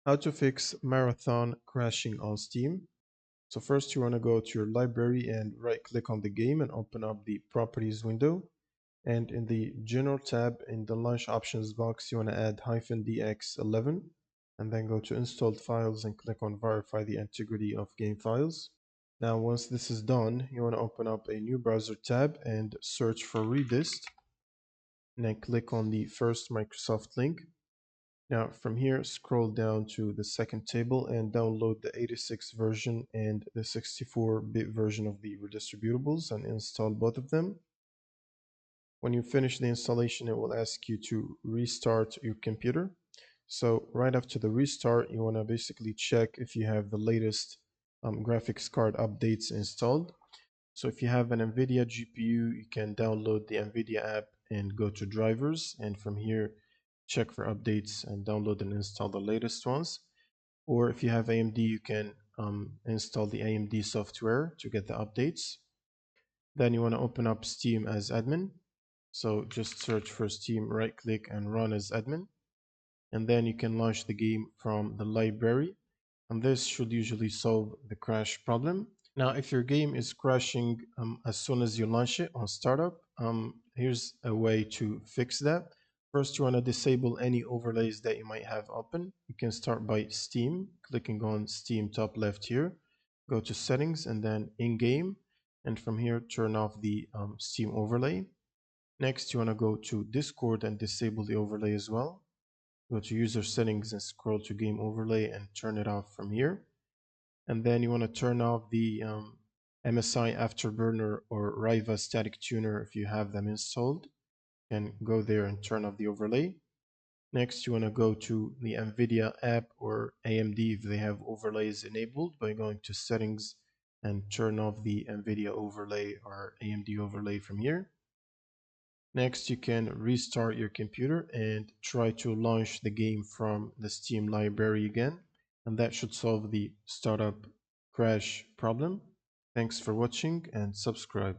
How to fix marathon crashing on Steam. So first you want to go to your library and right click on the game and open up the properties window. And in the general tab in the launch options box, you want to add -dx11 and then go to installed files and click on verify the integrity of game files. Now once this is done, you want to open up a new browser tab and search for Redist and then click on the first Microsoft link. Now from here, scroll down to the second table and download the 86 version and the 64-bit version of the redistributables and install both of them. When you finish the installation, it will ask you to restart your computer. So right after the restart, you want to basically check if you have the latest graphics card updates installed. So if you have an NVIDIA GPU, you can download the NVIDIA app and go to drivers, and from here check for updates and download and install the latest ones. Or if you have AMD, you can install the AMD software to get the updates. Then you want to open up Steam as admin. So just search for Steam, right click and run as admin. And then you can launch the game from the library. And this should usually solve the crash problem. Now, if your game is crashing as soon as you launch it on startup, here's a way to fix that. First, you want to disable any overlays that you might have open. You can start by Steam, clicking on Steam top left here. Go to settings and then in-game. And from here, turn off the Steam overlay. Next, you want to go to Discord and disable the overlay as well. Go to user settings and scroll to game overlay and turn it off from here. And then you want to turn off the MSI Afterburner or Riva Static Tuner if you have them installed. And go there and turn off the overlay. Next, you want to go to the NVIDIA app or AMD if they have overlays enabled by going to settings and turn off the NVIDIA overlay or AMD overlay from here. Next, you can restart your computer and try to launch the game from the Steam library again, and that should solve the startup crash problem. Thanks for watching and subscribe.